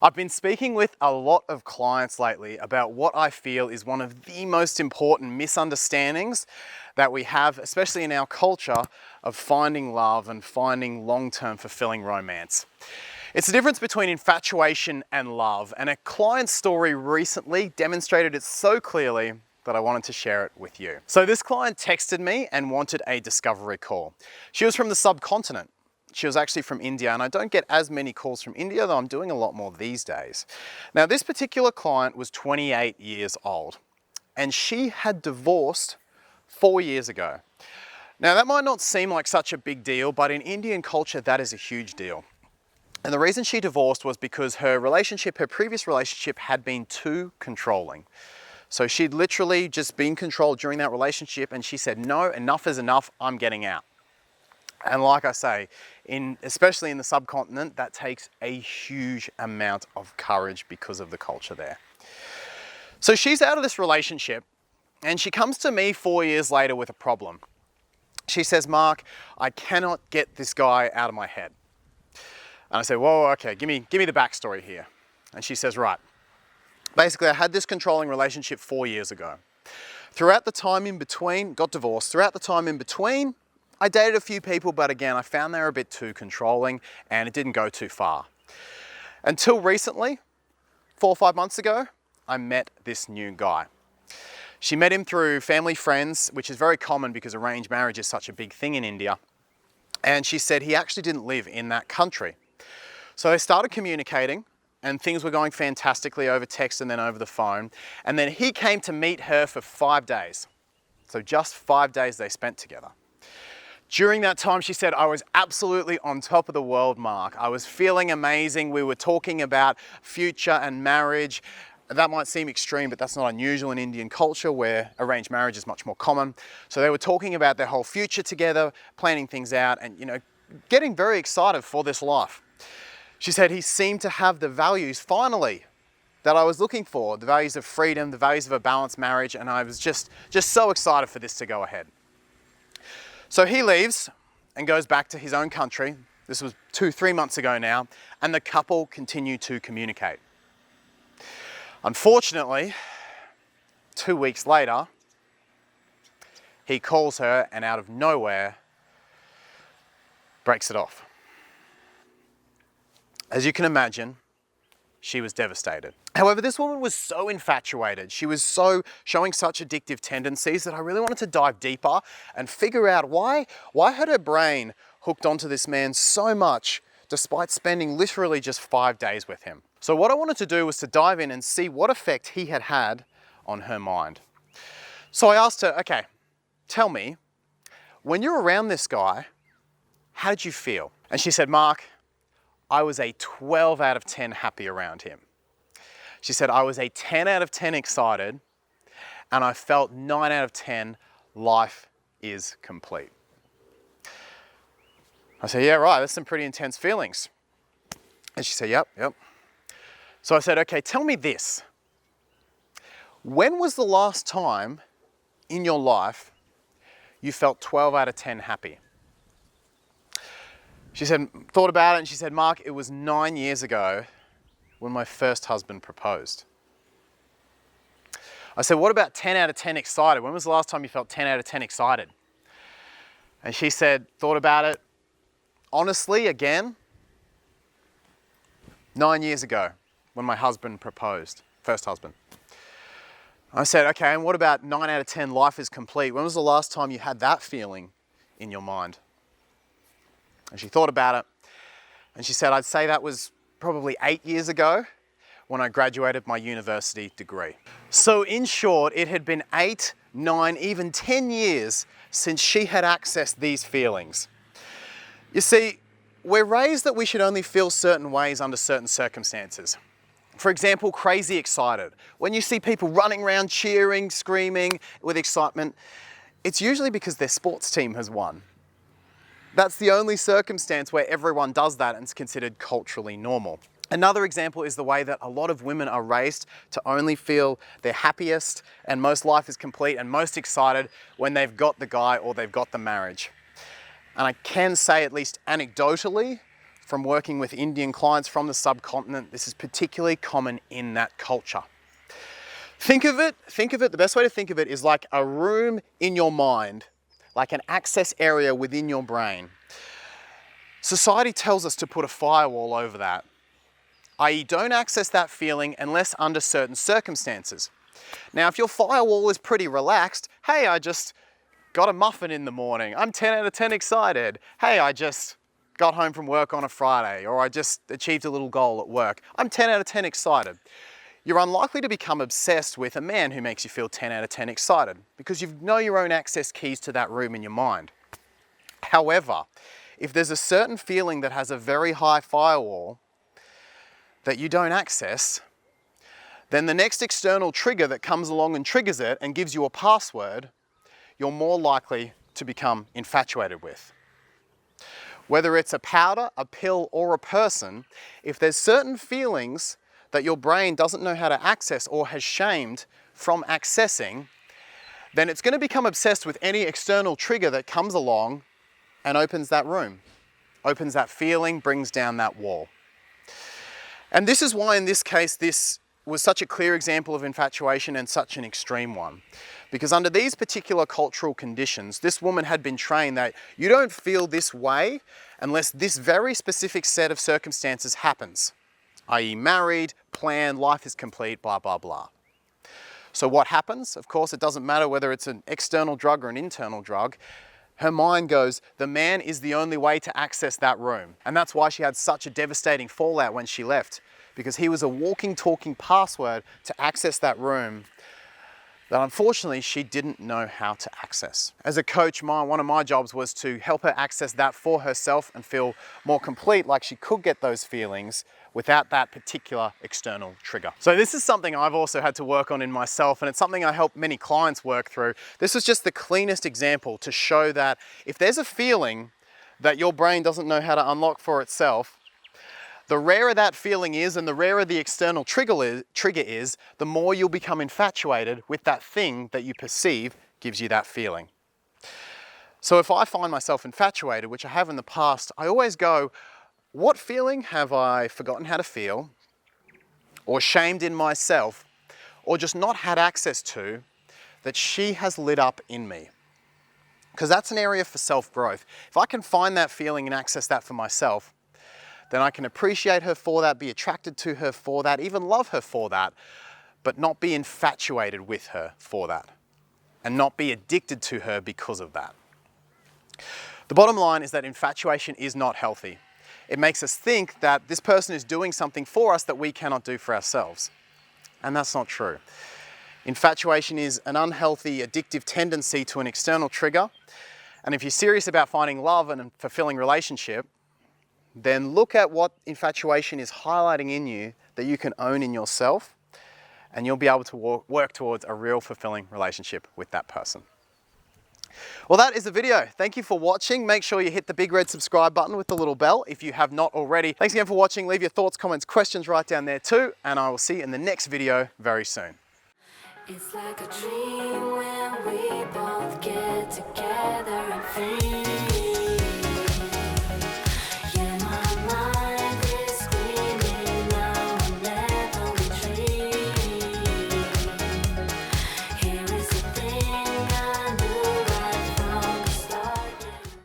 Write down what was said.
I've been speaking with a lot of clients lately about what I feel is one of the most important misunderstandings that we have, especially in our culture, of finding love and finding long-term fulfilling romance. It's the difference between infatuation and love, and a client story recently demonstrated it so clearly that I wanted to share it with you. So this client texted me and wanted a discovery call. She was from the subcontinent. She was actually from India, and I don't get as many calls from India, though I'm doing a lot more these days. Now, this particular client was 28 years old, and she had divorced 4 years ago. Now, that might not seem like such a big deal, but in Indian culture, that is a huge deal. And the reason she divorced was because her previous relationship had been too controlling. So she'd literally just been controlled during that relationship, and she said, no, enough is enough, I'm getting out. And like I say, especially in the subcontinent, that takes a huge amount of courage because of the culture there. So she's out of this relationship, and she comes to me 4 years later with a problem. She says, Mark, I cannot get this guy out of my head. And I say, whoa, okay, give me the backstory here. And she says, right, basically I had this controlling relationship 4 years ago. Throughout the time in between, got divorced. Throughout the time in between, I dated a few people, but again, I found they were a bit too controlling and it didn't go too far. Until recently, 4 or 5 months ago, I met this new guy. She met him through family friends, which is very common because arranged marriage is such a big thing in India. And she said he actually didn't live in that country. So they started communicating and things were going fantastically over text and then over the phone. And then he came to meet her for 5 days. So just 5 days they spent together. During that time, she said, I was absolutely on top of the world, Mark. I was feeling amazing. We were talking about future and marriage. That might seem extreme, but that's not unusual in Indian culture where arranged marriage is much more common. So they were talking about their whole future together, planning things out and, getting very excited for this life. She said he seemed to have the values, finally, that I was looking for, the values of freedom, the values of a balanced marriage, and I was just so excited for this to go ahead. So he leaves and goes back to his own country. This was 2-3 months ago now, and the couple continue to communicate. Unfortunately, 2 weeks later, he calls her and out of nowhere breaks it off. As you can imagine, she was devastated. However, this woman was so infatuated. She was showing such addictive tendencies that I really wanted to dive deeper and figure out why had her brain hooked onto this man so much despite spending literally just 5 days with him. So what I wanted to do was to dive in and see what effect he had on her mind. So I asked her, okay, tell me, when you're around this guy, how did you feel? And she said, Mark, I was a 12 out of 10 happy around him. She said, I was a 10 out of 10 excited, and I felt 9 out of 10, life is complete. I said, yeah, right, that's some pretty intense feelings. And she said, yep. So I said, okay, tell me this. When was the last time in your life you felt 12 out of 10 happy? She said, thought about it, and she said, Mark, it was 9 years ago when my first husband proposed. I said, what about 10 out of 10 excited? When was the last time you felt 10 out of 10 excited? And she said, thought about it. Honestly, again, 9 years ago when my husband proposed, first husband. I said, okay, and what about 9 out of 10, life is complete? When was the last time you had that feeling in your mind? And she thought about it, and she said, I'd say that was probably 8 years ago when I graduated my university degree. So in short, it had been 8, 9, even 10 years since she had accessed these feelings. You see, we're raised that we should only feel certain ways under certain circumstances. For example, crazy excited. When you see people running around cheering, screaming with excitement, it's usually because their sports team has won. That's the only circumstance where everyone does that and it's considered culturally normal. Another example is the way that a lot of women are raised to only feel their happiest and most life is complete and most excited when they've got the guy or they've got the marriage. And I can say, at least anecdotally, from working with Indian clients from the subcontinent, this is particularly common in that culture. Think of it, the best way to think of it is like a room in your mind, like an access area within your brain. Society tells us to put a firewall over that, i.e. don't access that feeling unless under certain circumstances. Now, if your firewall is pretty relaxed, hey, I just got a muffin in the morning, I'm 10 out of 10 excited. Hey, I just got home from work on a Friday, or I just achieved a little goal at work, I'm 10 out of 10 excited. You're unlikely to become obsessed with a man who makes you feel 10 out of 10 excited because you know your own access keys to that room in your mind. However, if there's a certain feeling that has a very high firewall that you don't access, then the next external trigger that comes along and triggers it and gives you a password, you're more likely to become infatuated with. Whether it's a powder, a pill, or a person, if there's certain feelings that your brain doesn't know how to access or has shamed from accessing, then it's going to become obsessed with any external trigger that comes along and opens that room, opens that feeling, brings down that wall. And this is why in this case, this was such a clear example of infatuation and such an extreme one. Because under these particular cultural conditions, this woman had been trained that you don't feel this way unless this very specific set of circumstances happens, i.e. married, planned, life is complete, blah, blah, blah. So what happens? Of course, it doesn't matter whether it's an external drug or an internal drug. Her mind goes, the man is the only way to access that room. And that's why she had such a devastating fallout when she left, because he was a walking, talking password to access that room that unfortunately she didn't know how to access. As a coach, one of my jobs was to help her access that for herself and feel more complete, like she could get those feelings without that particular external trigger. So this is something I've also had to work on in myself, and it's something I help many clients work through. This was just the cleanest example to show that if there's a feeling that your brain doesn't know how to unlock for itself, the rarer that feeling is and the rarer the external trigger is, the more you'll become infatuated with that thing that you perceive gives you that feeling. So if I find myself infatuated, which I have in the past, I always go, what feeling have I forgotten how to feel, or shamed in myself, or just not had access to, that she has lit up in me? Because that's an area for self-growth. If I can find that feeling and access that for myself, then I can appreciate her for that, be attracted to her for that, even love her for that, but not be infatuated with her for that, and not be addicted to her because of that. The bottom line is that infatuation is not healthy. It makes us think that this person is doing something for us that we cannot do for ourselves. And that's not true. Infatuation is an unhealthy, addictive tendency to an external trigger. And if you're serious about finding love and a fulfilling relationship, then look at what infatuation is highlighting in you that you can own in yourself, and you'll be able to work towards a real fulfilling relationship with that person. Well, that is the video. Thank you for watching. Make sure you hit the big red subscribe button with the little bell if you have not already. Thanks again for watching. Leave your thoughts, comments, questions right down there too, and I will see you in the next video very soon. It's like a dream when we both get together and